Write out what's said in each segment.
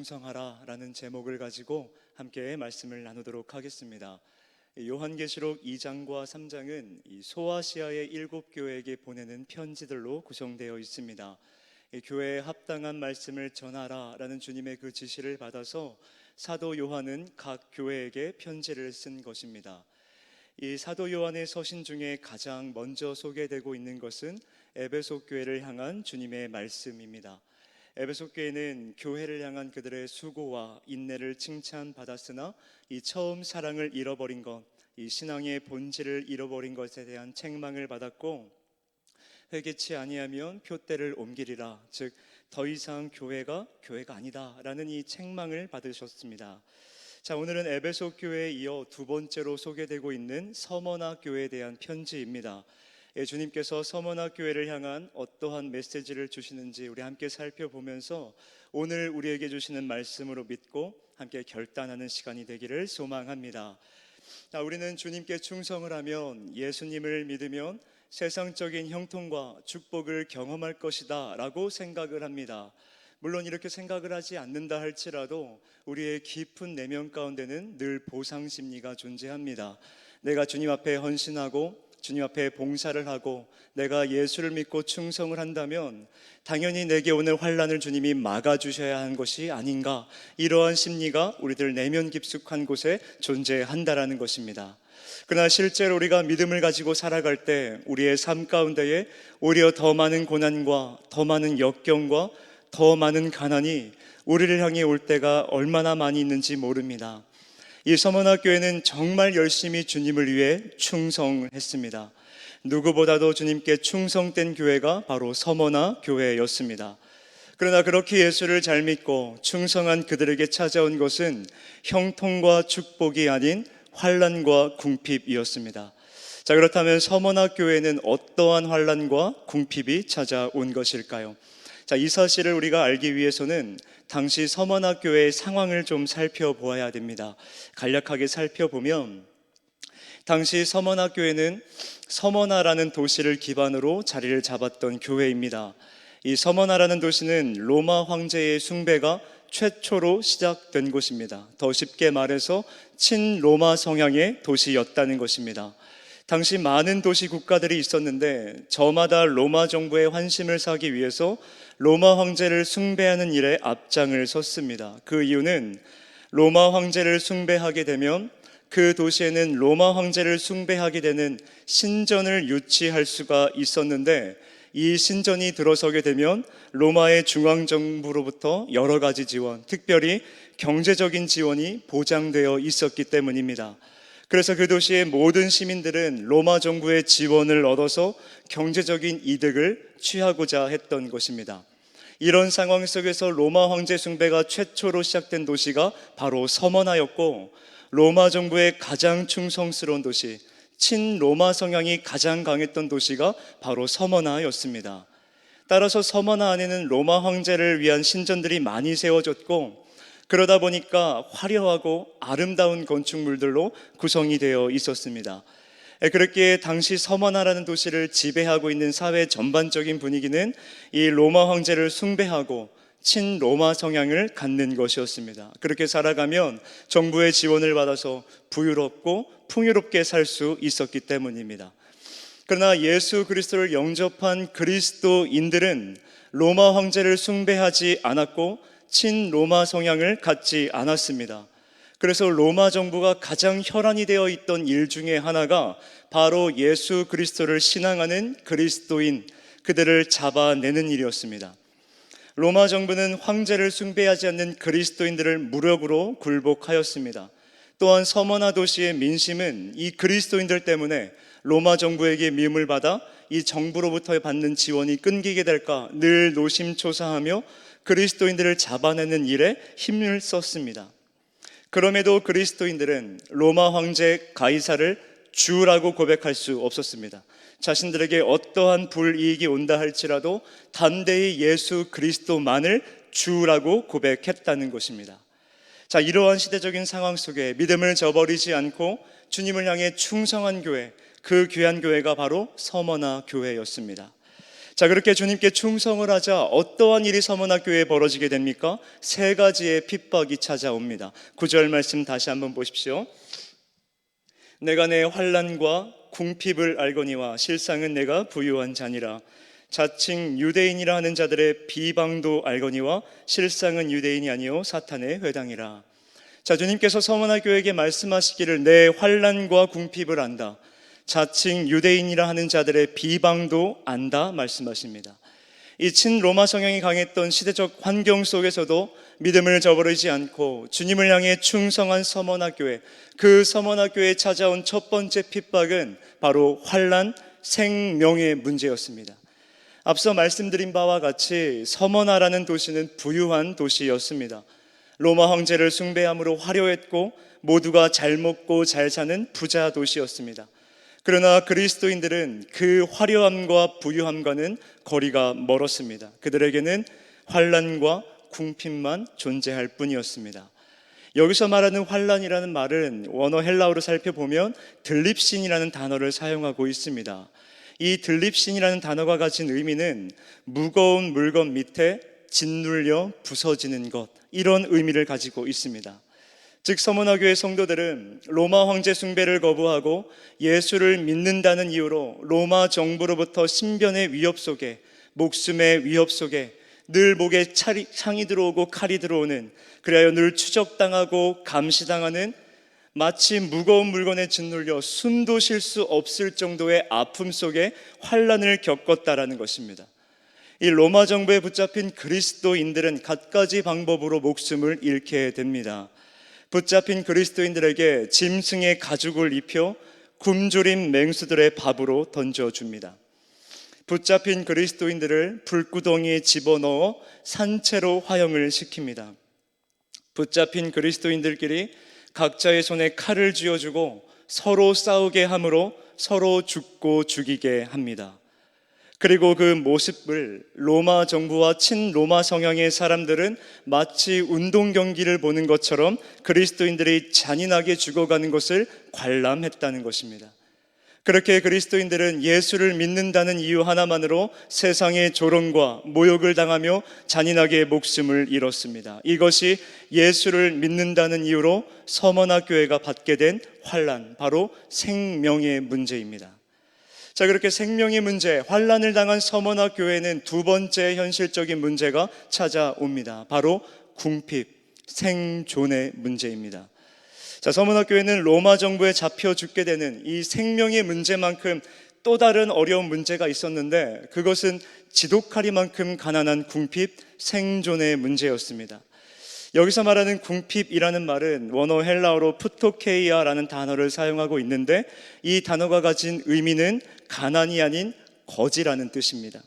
충성하라 라는 제목을 가지고 함께 말씀을 나누도록 하겠습니다. 요한계시록 2장과 3장은 소아시아의 7교회에게 보내는 편지들로 구성되어 있습니다. 교회에 합당한 말씀을 전하라 라는 주님의 그 지시를 받아서 사도 요한은 각 교회에게 편지를 쓴 것입니다. 이 사도 요한의 서신 중에 가장 먼저 소개되고 있는 것은 에베소 교회를 향한 주님의 말씀입니다. 에베소 교회는 교회를 향한 그들의 수고와 인내를 칭찬받았으나 이 처음 사랑을 잃어버린 것, 이 신앙의 본질을 잃어버린 것에 대한 책망을 받았고, 회개치 아니하면 표대를 옮기리라, 즉 더 이상 교회가 아니다 라는 이 책망을 받으셨습니다. 자, 오늘은 에베소 교회에 이어 두 번째로 소개되고 있는 서머나 교회에 대한 편지입니다. 주님께서 서머나 교회를 향한 어떠한 메시지를 주시는지 우리 함께 살펴보면서 오늘 우리에게 주시는 말씀으로 믿고 함께 결단하는 시간이 되기를 소망합니다. 자, 우리는 주님께 충성을 하면, 예수님을 믿으면 세상적인 형통과 축복을 경험할 것이다 라고 생각을 합니다. 물론 이렇게 생각을 하지 않는다 할지라도 우리의 깊은 내면 가운데는 늘 보상 심리가 존재합니다. 내가 주님 앞에 헌신하고 주님 앞에 봉사를 하고 내가 예수를 믿고 충성을 한다면 당연히 내게 오늘 환난을 주님이 막아주셔야 하는 것이 아닌가, 이러한 심리가 우리들 내면 깊숙한 곳에 존재한다라는 것입니다. 그러나 실제로 우리가 믿음을 가지고 살아갈 때 우리의 삶 가운데에 오히려 더 많은 고난과 더 많은 역경과 더 많은 가난이 우리를 향해 올 때가 얼마나 많이 있는지 모릅니다. 이 서머나 교회는 정말 열심히 주님을 위해 충성했습니다. 누구보다도 주님께 충성된 교회가 바로 서머나 교회였습니다. 그러나 그렇게 예수를 잘 믿고 충성한 그들에게 찾아온 것은 형통과 축복이 아닌 환난과 궁핍이었습니다. 자, 그렇다면 서머나 교회는 어떠한 환난과 궁핍이 찾아온 것일까요? 자, 이 사실을 우리가 알기 위해서는 당시 서머나 교회의 상황을 좀 살펴보아야 됩니다. 간략하게 살펴보면 당시 서머나 교회는 서머나라는 도시를 기반으로 자리를 잡았던 교회입니다. 이 서머나라는 도시는 로마 황제의 숭배가 최초로 시작된 곳입니다. 더 쉽게 말해서 친로마 성향의 도시였다는 것입니다. 당시 많은 도시 국가들이 있었는데 저마다 로마 정부의 환심을 사기 위해서 로마 황제를 숭배하는 일에 앞장을 섰습니다. 그 이유는 로마 황제를 숭배하게 되면 그 도시에는 로마 황제를 숭배하게 되는 신전을 유치할 수가 있었는데, 이 신전이 들어서게 되면 로마의 중앙정부로부터 여러 가지 지원, 특별히 경제적인 지원이 보장되어 있었기 때문입니다. 그래서 그 도시의 모든 시민들은 로마 정부의 지원을 얻어서 경제적인 이득을 취하고자 했던 것입니다. 이런 상황 속에서 로마 황제 숭배가 최초로 시작된 도시가 바로 서머나였고, 로마 정부의 가장 충성스러운 도시, 친로마 성향이 가장 강했던 도시가 바로 서머나였습니다. 따라서 서머나 안에는 로마 황제를 위한 신전들이 많이 세워졌고, 그러다 보니까 화려하고 아름다운 건축물들로 구성이 되어 있었습니다. 그렇기에 당시 서머나라는 도시를 지배하고 있는 사회 전반적인 분위기는 이 로마 황제를 숭배하고 친로마 성향을 갖는 것이었습니다. 그렇게 살아가면 정부의 지원을 받아서 부유롭고 풍요롭게 살 수 있었기 때문입니다. 그러나 예수 그리스도를 영접한 그리스도인들은 로마 황제를 숭배하지 않았고 친로마 성향을 갖지 않았습니다. 그래서 로마 정부가 가장 혈안이 되어 있던 일 중에 하나가 바로 예수 그리스도를 신앙하는 그리스도인, 그들을 잡아내는 일이었습니다. 로마 정부는 황제를 숭배하지 않는 그리스도인들을 무력으로 굴복하였습니다. 또한 서머나 도시의 민심은 이 그리스도인들 때문에 로마 정부에게 미움을 받아 이 정부로부터 받는 지원이 끊기게 될까 늘 노심초사하며 그리스도인들을 잡아내는 일에 힘을 썼습니다. 그럼에도 그리스도인들은 로마 황제 가이사를 주라고 고백할 수 없었습니다. 자신들에게 어떠한 불이익이 온다 할지라도 담대히 예수 그리스도만을 주라고 고백했다는 것입니다. 자, 이러한 시대적인 상황 속에 믿음을 저버리지 않고 주님을 향해 충성한 교회, 그 귀한 교회가 바로 서머나 교회였습니다. 자, 그렇게 주님께 충성을 하자 어떠한 일이 서문학교에 벌어지게 됩니까? 세 가지의 핍박이 찾아옵니다. 9절 말씀 다시 한번 보십시오. 내가 내 환난과 궁핍을 알거니와 실상은 내가 부유한 자니라. 자칭 유대인이라 하는 자들의 비방도 알거니와 실상은 유대인이 아니요 사탄의 회당이라. 자, 주님께서 서문학교에게 말씀하시기를 내 환난과 궁핍을 안다, 자칭 유대인이라 하는 자들의 비방도 안다 말씀하십니다. 이 친로마 성향이 강했던 시대적 환경 속에서도 믿음을 저버리지 않고 주님을 향해 충성한 서문학교에, 그 서문학교에 찾아온 첫 번째 핍박은 바로 환난, 생명의 문제였습니다. 앞서 말씀드린 바와 같이 서머나라는 도시는 부유한 도시였습니다. 로마 황제를 숭배함으로 화려했고 모두가 잘 먹고 잘 사는 부자 도시였습니다. 그러나 그리스도인들은 그 화려함과 부유함과는 거리가 멀었습니다. 그들에게는 환난과 궁핍만 존재할 뿐이었습니다. 여기서 말하는 환난이라는 말은 원어 헬라어로 살펴보면 들립신이라는 단어를 사용하고 있습니다. 이 들립신이라는 단어가 가진 의미는 무거운 물건 밑에 짓눌려 부서지는 것, 이런 의미를 가지고 있습니다. 즉 서문화교회 성도들은 로마 황제 숭배를 거부하고 예수를 믿는다는 이유로 로마 정부로부터 신변의 위협 속에, 목숨의 위협 속에 늘 목에 창이 들어오고 칼이 들어오는, 그래야 늘 추적당하고 감시당하는, 마치 무거운 물건에 짓눌려 숨도 쉴 수 없을 정도의 아픔 속에 환난을 겪었다라는 것입니다. 이 로마 정부에 붙잡힌 그리스도인들은 갖가지 방법으로 목숨을 잃게 됩니다. 붙잡힌 그리스도인들에게 짐승의 가죽을 입혀 굶주린 맹수들의 밥으로 던져줍니다. 붙잡힌 그리스도인들을 불구덩이에 집어넣어 산채로 화형을 시킵니다. 붙잡힌 그리스도인들끼리 각자의 손에 칼을 쥐어주고 서로 싸우게 함으로 서로 죽고 죽이게 합니다. 그리고 그 모습을 로마 정부와 친로마 성향의 사람들은 마치 운동 경기를 보는 것처럼 그리스도인들이 잔인하게 죽어가는 것을 관람했다는 것입니다. 그렇게 그리스도인들은 예수를 믿는다는 이유 하나만으로 세상의 조롱과 모욕을 당하며 잔인하게 목숨을 잃었습니다. 이것이 예수를 믿는다는 이유로 서머나 교회가 받게 된 환난, 바로 생명의 문제입니다. 자, 그렇게 생명의 문제, 환난을 당한 서머나 교회는 두 번째 현실적인 문제가 찾아옵니다. 바로 궁핍, 생존의 문제입니다. 자, 서머나 교회는 로마 정부에 잡혀 죽게 되는 이 생명의 문제만큼 또 다른 어려운 문제가 있었는데, 그것은 지독하리만큼 가난한 궁핍, 생존의 문제였습니다. 여기서 말하는 궁핍이라는 말은 원어 헬라어로 푸토케이아라는 단어를 사용하고 있는데, 이 단어가 가진 의미는 가난이 아닌 거지라는 뜻입니다.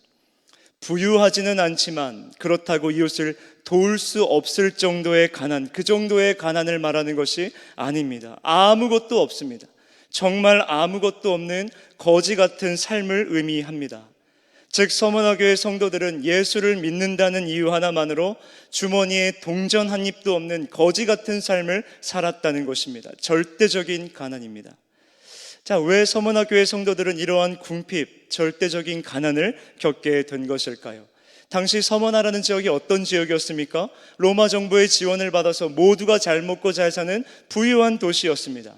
부유하지는 않지만 그렇다고 이웃을 도울 수 없을 정도의 가난, 그 정도의 가난을 말하는 것이 아닙니다. 아무것도 없습니다. 정말 아무것도 없는 거지 같은 삶을 의미합니다. 즉 서머나교회 성도들은 예수를 믿는다는 이유 하나만으로 주머니에 동전 한 입도 없는 거지 같은 삶을 살았다는 것입니다. 절대적인 가난입니다. 자, 왜 서머나교회 성도들은 이러한 궁핍, 절대적인 가난을 겪게 된 것일까요? 당시 서머나라는 지역이 어떤 지역이었습니까? 로마 정부의 지원을 받아서 모두가 잘 먹고 잘 사는 부유한 도시였습니다.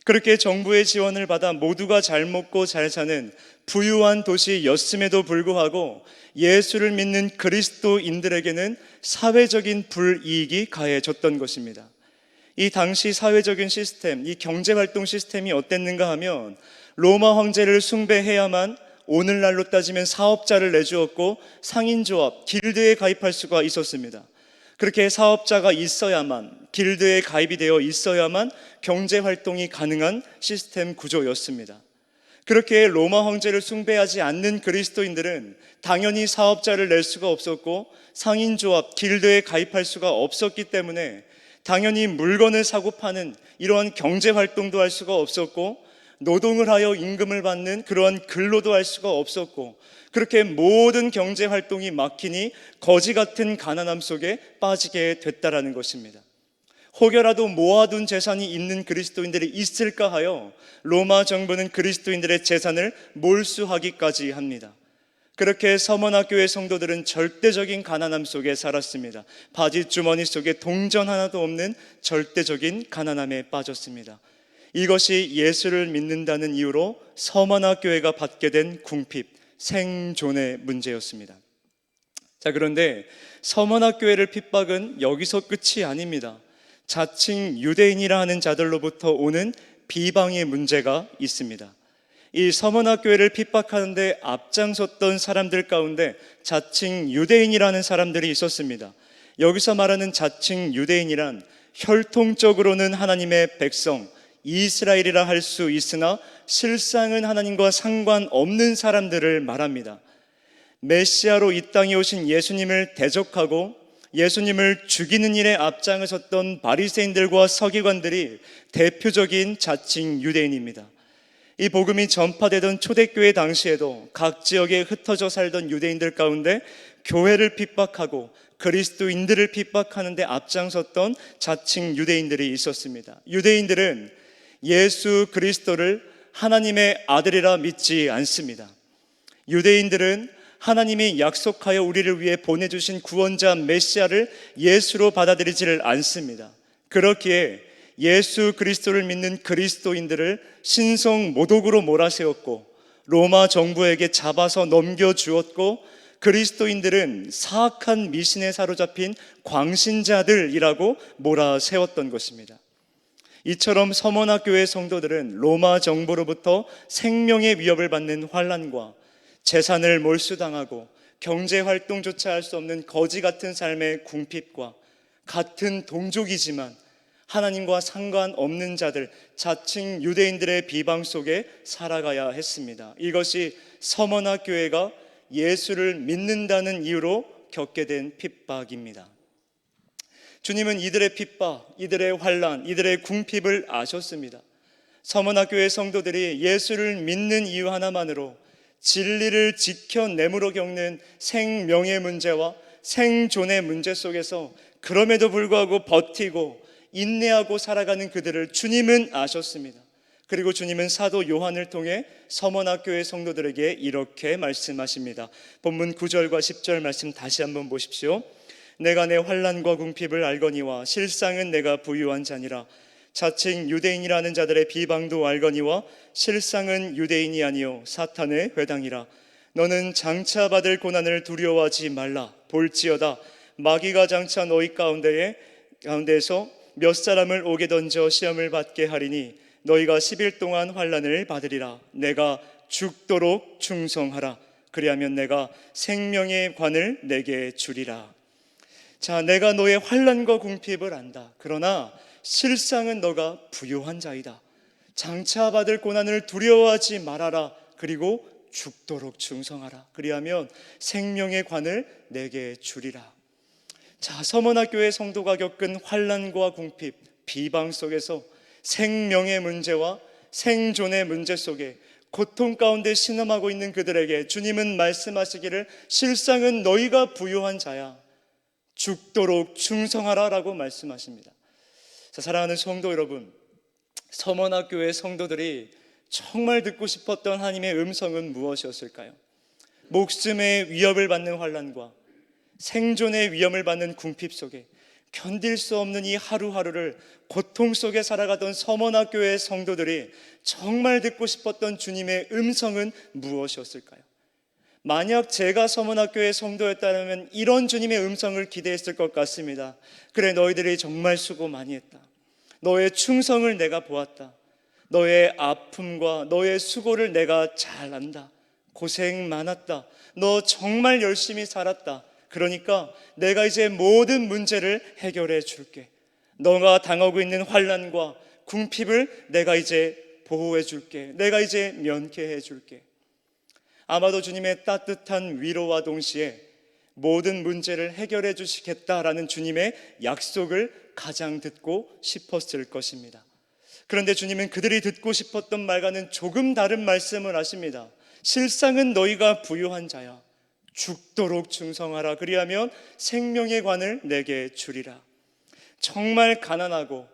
그렇게 정부의 지원을 받아 모두가 잘 먹고 잘 사는 부유한 도시였음에도 불구하고 예수를 믿는 그리스도인들에게는 사회적인 불이익이 가해졌던 것입니다. 이 당시 사회적인 시스템, 이 경제활동 시스템이 어땠는가 하면 로마 황제를 숭배해야만 오늘날로 따지면 사업자를 내주었고 상인조합, 길드에 가입할 수가 있었습니다. 그렇게 사업자가 있어야만, 길드에 가입이 되어 있어야만 경제활동이 가능한 시스템 구조였습니다. 그렇게 로마 황제를 숭배하지 않는 그리스도인들은 당연히 사업자를 낼 수가 없었고 상인조합, 길드에 가입할 수가 없었기 때문에 당연히 물건을 사고 파는 이러한 경제활동도 할 수가 없었고 노동을 하여 임금을 받는 그러한 근로도 할 수가 없었고, 그렇게 모든 경제활동이 막히니 거지 같은 가난함 속에 빠지게 됐다라는 것입니다. 혹여라도 모아둔 재산이 있는 그리스도인들이 있을까 하여 로마 정부는 그리스도인들의 재산을 몰수하기까지 합니다. 그렇게 서머나교회 성도들은 절대적인 가난함 속에 살았습니다. 바지주머니 속에 동전 하나도 없는 절대적인 가난함에 빠졌습니다. 이것이 예수를 믿는다는 이유로 서머나교회가 받게 된 궁핍, 생존의 문제였습니다. 자, 그런데 서머나교회를 핍박은 여기서 끝이 아닙니다. 자칭 유대인이라 하는 자들로부터 오는 비방의 문제가 있습니다. 이 서머나교회를 핍박하는데 앞장섰던 사람들 가운데 자칭 유대인이라는 사람들이 있었습니다. 여기서 말하는 자칭 유대인이란 혈통적으로는 하나님의 백성, 이스라엘이라 할 수 있으나 실상은 하나님과 상관없는 사람들을 말합니다. 메시아로 이 땅에 오신 예수님을 대적하고 예수님을 죽이는 일에 앞장을 섰던 바리새인들과 서기관들이 대표적인 자칭 유대인입니다. 이 복음이 전파되던 초대교회 당시에도 각 지역에 흩어져 살던 유대인들 가운데 교회를 핍박하고 그리스도인들을 핍박하는 데 앞장섰던 자칭 유대인들이 있었습니다. 유대인들은 예수 그리스도를 하나님의 아들이라 믿지 않습니다. 유대인들은 하나님이 약속하여 우리를 위해 보내주신 구원자 메시아를 예수로 받아들이지를 않습니다. 그렇기에 예수 그리스도를 믿는 그리스도인들을 신성 모독으로 몰아세웠고 로마 정부에게 잡아서 넘겨주었고 그리스도인들은 사악한 미신에 사로잡힌 광신자들이라고 몰아세웠던 것입니다. 이처럼 서머나교회 성도들은 로마 정부로부터 생명의 위협을 받는 환난과 재산을 몰수당하고 경제활동조차 할 수 없는 거지 같은 삶의 궁핍과 같은 동족이지만 하나님과 상관없는 자들, 자칭 유대인들의 비방 속에 살아가야 했습니다. 이것이 서머나교회가 예수를 믿는다는 이유로 겪게 된 핍박입니다. 주님은 이들의 핍박, 이들의 환난, 이들의 궁핍을 아셨습니다. 서머나교회 성도들이 예수를 믿는 이유 하나만으로 진리를 지켜내므로 겪는 생명의 문제와 생존의 문제 속에서 그럼에도 불구하고 버티고 인내하고 살아가는 그들을 주님은 아셨습니다. 그리고 주님은 사도 요한을 통해 서머나교회 성도들에게 이렇게 말씀하십니다. 본문 9절과 10절 말씀 다시 한번 보십시오. 내가 내 환난과 궁핍을 알거니와 실상은 내가 부유한 자니라. 자칭 유대인이라는 자들의 비방도 알거니와 실상은 유대인이 아니요 사탄의 회당이라. 너는 장차 받을 고난을 두려워하지 말라. 볼지어다 마귀가 장차 너희 가운데에서 몇 사람을 옥에 던져 시험을 받게 하리니 너희가 10일 동안 환난을 받으리라. 내가 죽도록 충성하라. 그리하면 내가 생명의 관을 내게 주리라. 자, 내가 너의 환난과 궁핍을 안다. 그러나 실상은 너가 부유한 자이다. 장차 받을 고난을 두려워하지 말아라. 그리고 죽도록 충성하라. 그리하면 생명의 관을 내게 주리라. 자, 서머나교회 성도가 겪은 환난과 궁핍, 비방 속에서 생명의 문제와 생존의 문제 속에 고통 가운데 신음하고 있는 그들에게 주님은 말씀하시기를 실상은 너희가 부유한 자야. 죽도록 충성하라 라고 말씀하십니다. 자, 사랑하는 성도 여러분, 서머나교회 성도들이 정말 듣고 싶었던 하나님의 음성은 무엇이었을까요? 목숨의 위협을 받는 환난과 생존의 위험을 받는 궁핍 속에 견딜 수 없는 이 하루하루를 고통 속에 살아가던 서머나교회 성도들이 정말 듣고 싶었던 주님의 음성은 무엇이었을까요? 만약 제가 서머나교회 성도였다면 이런 주님의 음성을 기대했을 것 같습니다. 그래, 너희들이 정말 수고 많이 했다. 너의 충성을 내가 보았다. 너의 아픔과 너의 수고를 내가 잘 안다. 고생 많았다. 너 정말 열심히 살았다. 그러니까 내가 이제 모든 문제를 해결해 줄게. 너가 당하고 있는 환난과 궁핍을 내가 이제 보호해 줄게. 내가 이제 면케해 줄게. 아마도 주님의 따뜻한 위로와 동시에 모든 문제를 해결해 주시겠다라는 주님의 약속을 가장 듣고 싶었을 것입니다. 그런데 주님은 그들이 듣고 싶었던 말과는 조금 다른 말씀을 하십니다. 실상은 너희가 부유한 자야. 죽도록 충성하라. 그리하면 생명의 관을 내게 주리라. 정말 가난하고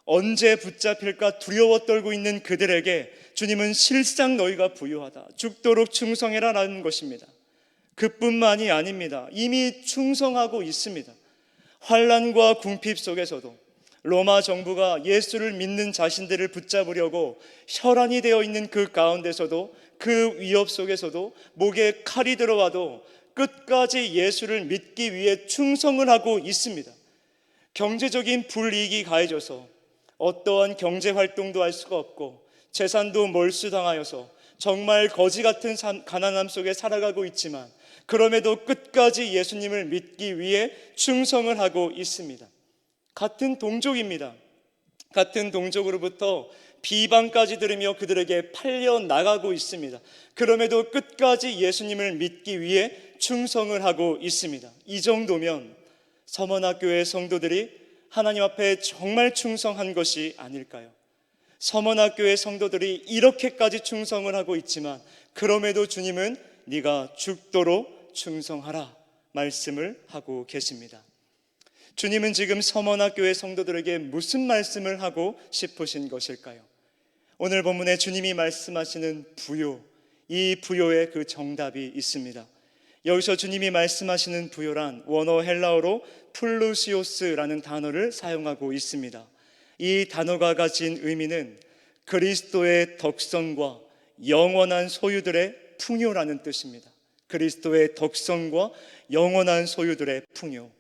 언제 붙잡힐까 두려워 떨고 있는 그들에게 주님은 실상 너희가 부유하다. 죽도록 충성해라 라는 것입니다. 그뿐만이 아닙니다. 이미 충성하고 있습니다. 환난과 궁핍 속에서도 로마 정부가 예수를 믿는 자신들을 붙잡으려고 혈안이 되어 있는 그 가운데서도, 그 위협 속에서도, 목에 칼이 들어와도 끝까지 예수를 믿기 위해 충성을 하고 있습니다. 경제적인 불이익이 가해져서 어떠한 경제 활동도 할 수가 없고 재산도 몰수당하여서 정말 거지 같은 가난함 속에 살아가고 있지만, 그럼에도 끝까지 예수님을 믿기 위해 충성을 하고 있습니다. 같은 동족입니다. 같은 동족으로부터 비방까지 들으며 그들에게 팔려 나가고 있습니다. 그럼에도 끝까지 예수님을 믿기 위해 충성을 하고 있습니다. 이 정도면 서머나교회 성도들이 하나님 앞에 정말 충성한 것이 아닐까요? 서머나교회 성도들이 이렇게까지 충성을 하고 있지만 그럼에도 주님은 네가 죽도록 충성하라 말씀을 하고 계십니다. 주님은 지금 서머나교회 성도들에게 무슨 말씀을 하고 싶으신 것일까요? 오늘 본문에 주님이 말씀하시는 부요, 이 부요의 그 정답이 있습니다. 여기서 주님이 말씀하시는 부요란 원어 헬라어로 플루시오스라는 단어를 사용하고 있습니다. 이 단어가 가진 의미는 그리스도의 덕성과 영원한 소유들의 풍요라는 뜻입니다. 그리스도의 덕성과 영원한 소유들의 풍요.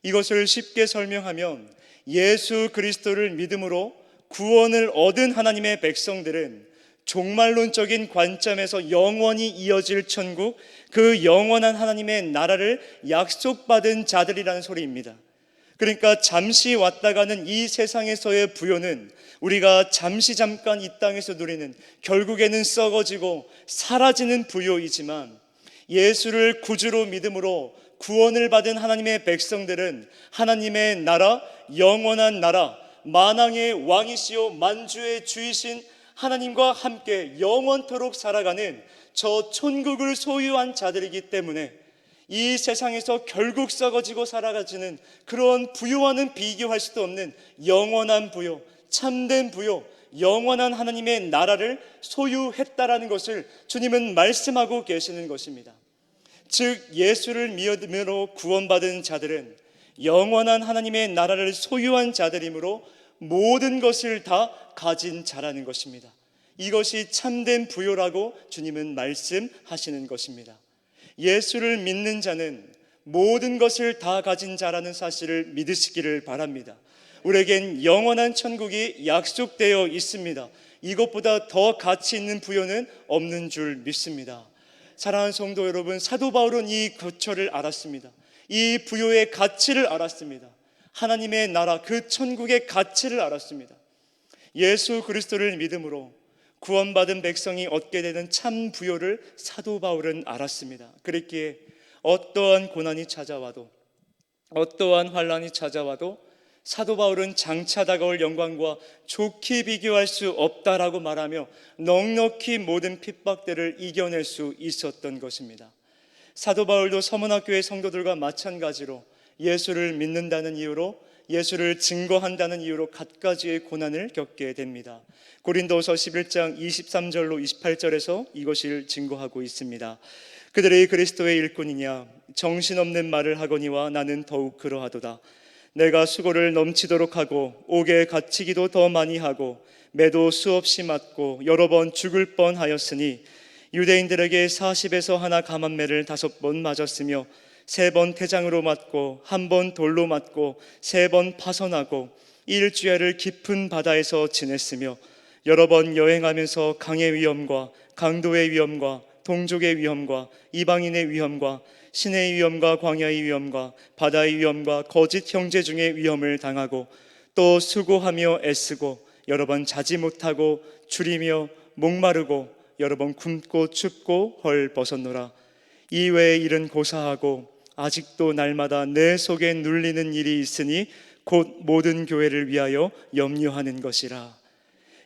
이것을 쉽게 설명하면 예수 그리스도를 믿음으로 구원을 얻은 하나님의 백성들은 종말론적인 관점에서 영원히 이어질 천국, 그 영원한 하나님의 나라를 약속받은 자들이라는 소리입니다. 그러니까 잠시 왔다 가는 이 세상에서의 부요는 우리가 잠깐 이 땅에서 누리는, 결국에는 썩어지고 사라지는 부요이지만, 예수를 구주로 믿음으로 구원을 받은 하나님의 백성들은 하나님의 나라, 영원한 나라, 만왕의 왕이시요 만주의 주이신 하나님과 함께 영원토록 살아가는 저 천국을 소유한 자들이기 때문에 이 세상에서 결국 썩어지고 사라지는 그런 부요와는 비교할 수도 없는 영원한 부요, 참된 부요, 영원한 하나님의 나라를 소유했다라는 것을 주님은 말씀하고 계시는 것입니다. 즉 예수를 믿음으로 구원받은 자들은 영원한 하나님의 나라를 소유한 자들이므로 모든 것을 다 가진 자라는 것입니다. 이것이 참된 부요라고 주님은 말씀하시는 것입니다. 예수를 믿는 자는 모든 것을 다 가진 자라는 사실을 믿으시기를 바랍니다. 우리에겐 영원한 천국이 약속되어 있습니다. 이것보다 더 가치 있는 부요는 없는 줄 믿습니다. 사랑하는 성도 여러분, 사도 바울은 이 거처를 알았습니다. 이 부요의 가치를 알았습니다. 하나님의 나라, 그 천국의 가치를 알았습니다. 예수 그리스도를 믿음으로 구원받은 백성이 얻게 되는 참 부요를 사도 바울은 알았습니다. 그랬기에 어떠한 고난이 찾아와도, 어떠한 환난이 찾아와도 사도 바울은 장차 다가올 영광과 좋게 비교할 수 없다라고 말하며 넉넉히 모든 핍박들을 이겨낼 수 있었던 것입니다. 사도 바울도 서머나교회 성도들과 마찬가지로 예수를 믿는다는 이유로, 예수를 증거한다는 이유로 갖가지의 고난을 겪게 됩니다. 고린도서 11장 23절로 28절에서 이것을 증거하고 있습니다. 그들이 그리스도의 일꾼이냐 정신없는 말을 하거니와 나는 더욱 그러하도다. 내가 수고를 넘치도록 하고 옥에 갇히기도 더 많이 하고 매도 수없이 맞고 여러 번 죽을 뻔하였으니 유대인들에게 40에서 하나 감한매를 5번 맞았으며 3번 태장으로 맞고 1번 돌로 맞고 3번 파선하고 일주야를 깊은 바다에서 지냈으며 여러 번 여행하면서 강의 위험과 강도의 위험과 동족의 위험과 이방인의 위험과 신의 위험과 광야의 위험과 바다의 위험과 거짓 형제 중의 위험을 당하고 또 수고하며 애쓰고 여러 번 자지 못하고 줄이며 목마르고 여러 번 굶고 춥고 헐 벗었노라. 이외의 일은 고사하고 아직도 날마다 내 속에 눌리는 일이 있으니 곧 모든 교회를 위하여 염려하는 것이라.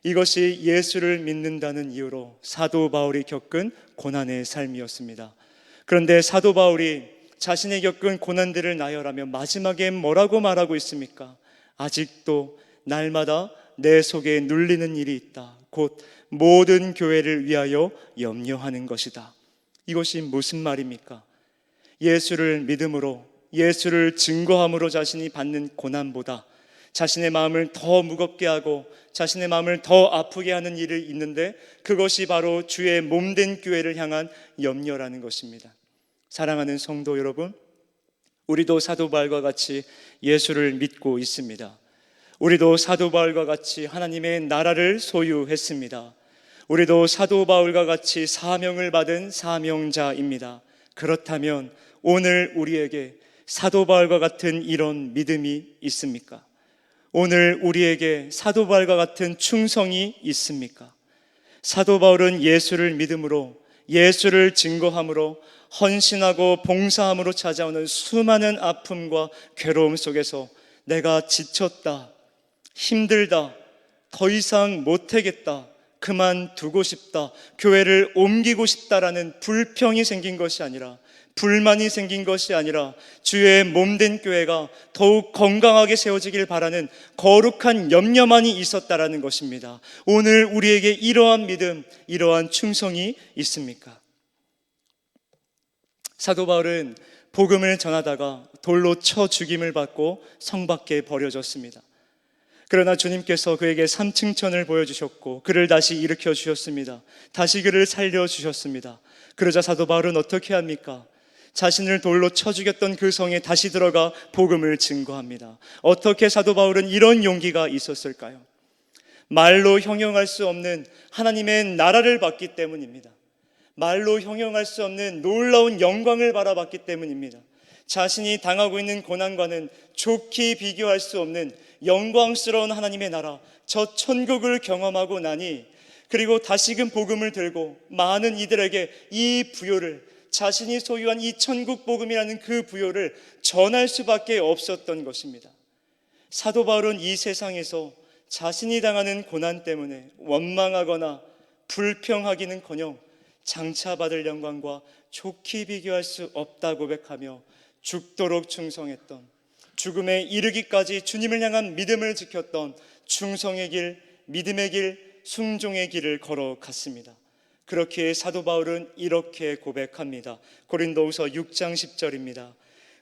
이것이 예수를 믿는다는 이유로 사도 바울이 겪은 고난의 삶이었습니다. 그런데 사도 바울이 자신이 겪은 고난들을 나열하며 마지막에 뭐라고 말하고 있습니까? 아직도 날마다 내 속에 눌리는 일이 있다. 곧 모든 교회를 위하여 염려하는 것이다. 이것이 무슨 말입니까? 예수를 믿음으로, 예수를 증거함으로 자신이 받는 고난보다 자신의 마음을 더 무겁게 하고 자신의 마음을 더 아프게 하는 일이 있는데, 그것이 바로 주의 몸된 교회를 향한 염려라는 것입니다. 사랑하는 성도 여러분, 우리도 사도 바울과 같이 예수를 믿고 있습니다. 우리도 사도 바울과 같이 하나님의 나라를 소유했습니다. 우리도 사도 바울과 같이 사명을 받은 사명자입니다. 그렇다면 오늘 우리에게 사도 바울과 같은 이런 믿음이 있습니까? 오늘 우리에게 사도 바울과 같은 충성이 있습니까? 사도 바울은 예수를 믿음으로, 예수를 증거함으로, 헌신하고 봉사함으로 찾아오는 수많은 아픔과 괴로움 속에서 내가 지쳤다, 힘들다, 더 이상 못하겠다, 그만두고 싶다, 교회를 옮기고 싶다라는 불평이 생긴 것이 아니라, 불만이 생긴 것이 아니라 주의 몸된 교회가 더욱 건강하게 세워지길 바라는 거룩한 염려만이 있었다라는 것입니다. 오늘 우리에게 이러한 믿음, 이러한 충성이 있습니까? 사도 바울은 복음을 전하다가 돌로 쳐 죽임을 받고 성 밖에 버려졌습니다. 그러나 주님께서 그에게 삼층천을 보여주셨고 그를 다시 일으켜 주셨습니다. 다시 그를 살려주셨습니다. 그러자 사도 바울은 어떻게 합니까? 자신을 돌로 쳐 죽였던 그 성에 다시 들어가 복음을 증거합니다. 어떻게 사도 바울은 이런 용기가 있었을까요? 말로 형용할 수 없는 하나님의 나라를 봤기 때문입니다. 말로 형용할 수 없는 놀라운 영광을 바라봤기 때문입니다. 자신이 당하고 있는 고난과는 좋게 비교할 수 없는 영광스러운 하나님의 나라, 저 천국을 경험하고 나니, 그리고 다시금 복음을 들고 많은 이들에게 이 부요를, 자신이 소유한 이 천국 복음이라는 그 부요를 전할 수밖에 없었던 것입니다. 사도 바울은 이 세상에서 자신이 당하는 고난 때문에 원망하거나 불평하기는커녕 장차 받을 영광과 좋게 비교할 수 없다고 고백하며 죽도록 충성했던, 죽음에 이르기까지 주님을 향한 믿음을 지켰던 충성의 길, 믿음의 길, 순종의 길을 걸어갔습니다. 그렇게 사도 바울은 이렇게 고백합니다. 고린도후서 6장 10절입니다.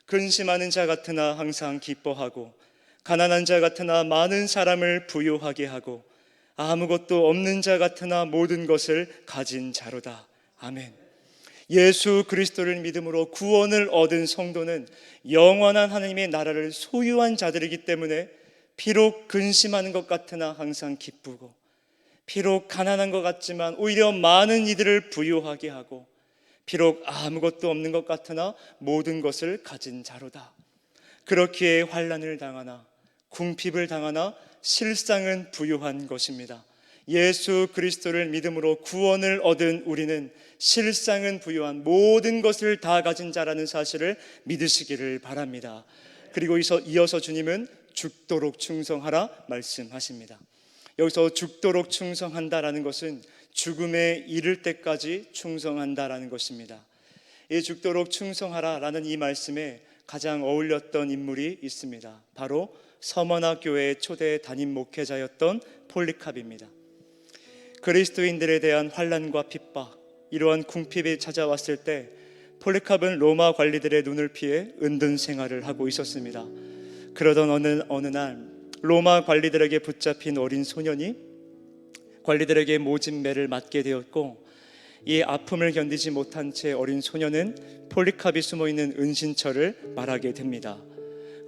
근심하는 자 같으나 항상 기뻐하고, 가난한 자 같으나 많은 사람을 부유하게 하고, 아무것도 없는 자 같으나 모든 것을 가진 자로다. 아멘. 예수 그리스도를 믿음으로 구원을 얻은 성도는 영원한 하나님의 나라를 소유한 자들이기 때문에 비록 근심하는 것 같으나 항상 기쁘고, 비록 가난한 것 같지만 오히려 많은 이들을 부유하게 하고, 비록 아무것도 없는 것 같으나 모든 것을 가진 자로다. 그렇기에 환난을 당하나 궁핍을 당하나 실상은 부유한 것입니다. 예수 그리스도를 믿음으로 구원을 얻은 우리는 실상은 부유한 모든 것을 다 가진 자라는 사실을 믿으시기를 바랍니다. 그리고 이어서 주님은 죽도록 충성하라 말씀하십니다. 여기서 죽도록 충성한다라는 것은 죽음에 이를 때까지 충성한다라는 것입니다. 이 죽도록 충성하라라는 이 말씀에 가장 어울렸던 인물이 있습니다. 바로 서머나 교회의 초대 담임 목회자였던 폴리캅입니다. 그리스도인들에 대한 환난과 핍박, 이러한 궁핍이 찾아왔을 때 폴리캅은 로마 관리들의 눈을 피해 은둔 생활을 하고 있었습니다. 그러던 어느 날 로마 관리들에게 붙잡힌 어린 소년이 관리들에게 모진 매를 맞게 되었고, 이 아픔을 견디지 못한 채 어린 소년은 폴리캅이 숨어있는 은신처를 말하게 됩니다.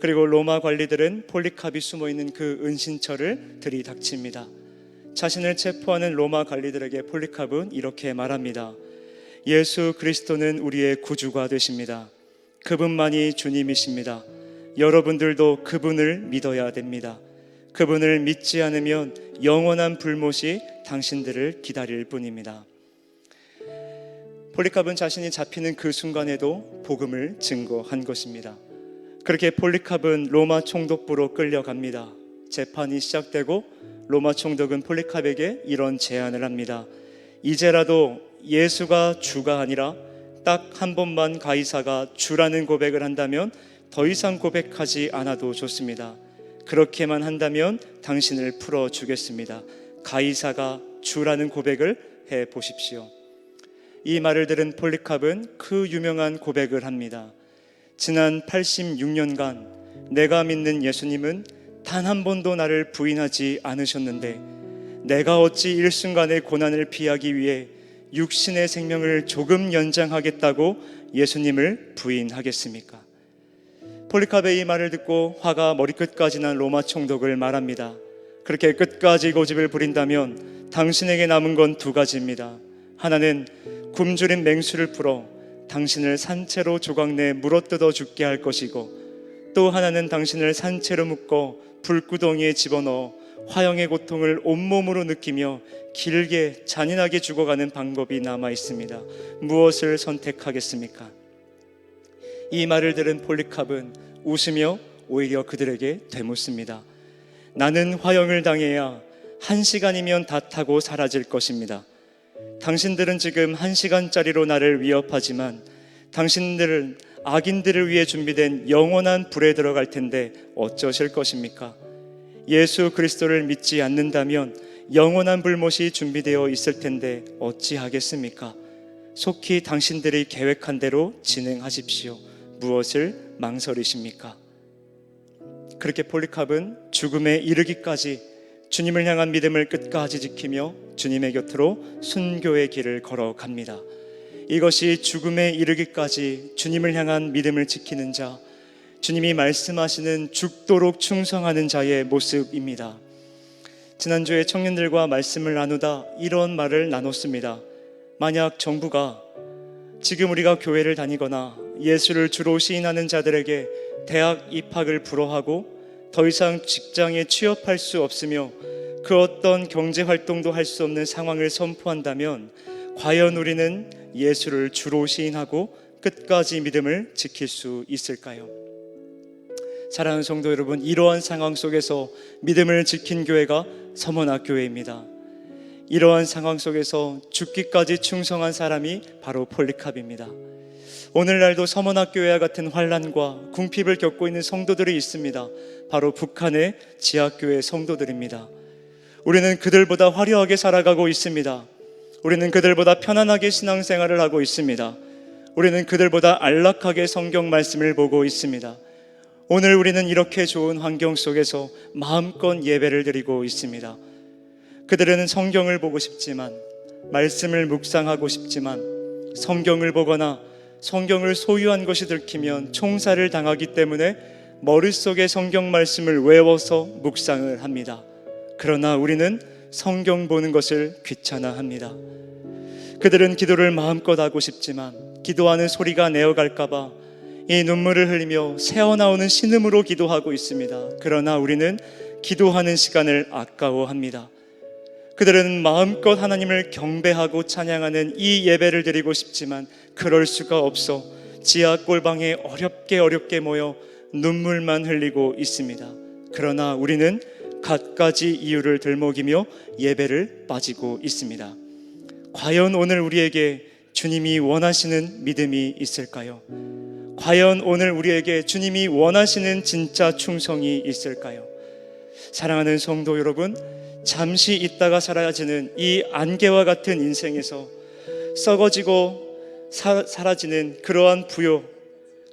그리고 로마 관리들은 폴리캅이 숨어있는 그 은신처를 들이닥칩니다. 자신을 체포하는 로마 관리들에게 폴리캅은 이렇게 말합니다. 예수 그리스도는 우리의 구주가 되십니다. 그분만이 주님이십니다. 여러분들도 그분을 믿어야 됩니다. 그분을 믿지 않으면 영원한 불못이 당신들을 기다릴 뿐입니다. 폴리캅은 자신이 잡히는 그 순간에도 복음을 증거한 것입니다. 그렇게 폴리캅은 로마 총독부로 끌려갑니다. 재판이 시작되고 로마 총독은 폴리캅에게 이런 제안을 합니다. 이제라도 예수가 주가 아니라 딱 한 번만 가이사가 주라는 고백을 한다면 더 이상 고백하지 않아도 좋습니다. 그렇게만 한다면 당신을 풀어주겠습니다. 가이사가 주라는 고백을 해보십시오. 이 말을 들은 폴리캅은 그 유명한 고백을 합니다. 지난 86년간 내가 믿는 예수님은 단 한 번도 나를 부인하지 않으셨는데 내가 어찌 일순간의 고난을 피하기 위해 육신의 생명을 조금 연장하겠다고 예수님을 부인하겠습니까? 폴리카베의 이 말을 듣고 화가 머리끝까지 난 로마 총독을 말합니다. 그렇게 끝까지 고집을 부린다면 당신에게 남은 건 두 가지입니다. 하나는 굶주린 맹수를 풀어 당신을 산채로 조각 내 물어뜯어 죽게 할 것이고, 또 하나는 당신을 산채로 묶어 불구덩이에 집어넣어 화형의 고통을 온몸으로 느끼며 길게 잔인하게 죽어가는 방법이 남아 있습니다. 무엇을 선택하겠습니까? 이 말을 들은 폴리캅은 웃으며 오히려 그들에게 되묻습니다. 나는 화형을 당해야 1시간이면 다 타고 사라질 것입니다. 당신들은 지금 1시간짜리로 나를 위협하지만 당신들은 악인들을 위해 준비된 영원한 불에 들어갈 텐데 어쩌실 것입니까? 예수 그리스도를 믿지 않는다면 영원한 불못이 준비되어 있을 텐데 어찌하겠습니까? 속히 당신들이 계획한 대로 진행하십시오. 무엇을 망설이십니까? 그렇게 폴리캅은 죽음에 이르기까지 주님을 향한 믿음을 끝까지 지키며 주님의 곁으로 순교의 길을 걸어갑니다. 이것이 죽음에 이르기까지 주님을 향한 믿음을 지키는 자, 주님이 말씀하시는 죽도록 충성하는 자의 모습입니다. 지난주에 청년들과 말씀을 나누다 이런 말을 나눴습니다. 만약 정부가 지금 우리가 교회를 다니거나 예수를 주로 시인하는 자들에게 대학 입학을 불허하고 더 이상 직장에 취업할 수 없으며 그 어떤 경제 활동도 할 수 없는 상황을 선포한다면 과연 우리는 예수를 주로 시인하고 끝까지 믿음을 지킬 수 있을까요? 사랑하는 성도 여러분, 이러한 상황 속에서 믿음을 지킨 교회가 서문학교회입니다. 이러한 상황 속에서 죽기까지 충성한 사람이 바로 폴리캅입니다. 오늘날도 서문학교회와 같은 환난과 궁핍을 겪고 있는 성도들이 있습니다. 바로 북한의 지하교회 성도들입니다. 우리는 그들보다 화려하게 살아가고 있습니다. 우리는 그들보다 편안하게 신앙생활을 하고 있습니다. 우리는 그들보다 안락하게 성경 말씀을 보고 있습니다. 오늘 우리는 이렇게 좋은 환경 속에서 마음껏 예배를 드리고 있습니다. 그들은 성경을 보고 싶지만, 말씀을 묵상하고 싶지만, 성경을 보거나 성경을 소유한 것이 들키면 총살을 당하기 때문에 머릿속에 성경 말씀을 외워서 묵상을 합니다. 그러나 우리는 성경 보는 것을 귀찮아합니다. 그들은 기도를 마음껏 하고 싶지만 기도하는 소리가 내어갈까봐 이 눈물을 흘리며 새어나오는 신음으로 기도하고 있습니다. 그러나 우리는 기도하는 시간을 아까워합니다. 그들은 마음껏 하나님을 경배하고 찬양하는 이 예배를 드리고 싶지만 그럴 수가 없어 지하 꼴방에 어렵게 모여 눈물만 흘리고 있습니다. 그러나 우리는 갖가지 이유를 들먹이며 예배를 빠지고 있습니다. 과연 오늘 우리에게 주님이 원하시는 믿음이 있을까요? 과연 오늘 우리에게 주님이 원하시는 진짜 충성이 있을까요? 사랑하는 성도 여러분, 잠시 있다가 사라지는 이 안개와 같은 인생에서 썩어지고 사라지는 그러한 부요,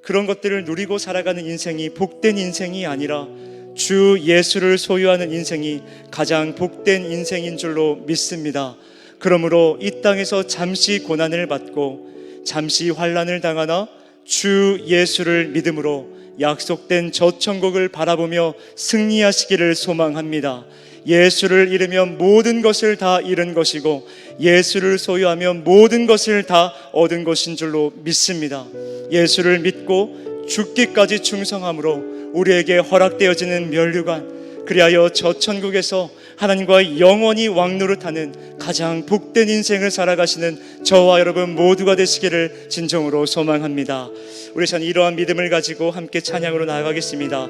그런 것들을 누리고 살아가는 인생이 복된 인생이 아니라 주 예수를 소유하는 인생이 가장 복된 인생인 줄로 믿습니다. 그러므로 이 땅에서 잠시 고난을 받고 잠시 환난을 당하나 주 예수를 믿음으로 약속된 저 천국을 바라보며 승리하시기를 소망합니다. 예수를 잃으면 모든 것을 다 잃은 것이고 예수를 소유하면 모든 것을 다 얻은 것인 줄로 믿습니다. 예수를 믿고 죽기까지 충성함으로 우리에게 허락되어지는 면류관, 그리하여 저 천국에서 하나님과 영원히 왕노릇하는 가장 복된 인생을 살아가시는 저와 여러분 모두가 되시기를 진정으로 소망합니다. 우리 전 이러한 믿음을 가지고 함께 찬양으로 나아가겠습니다.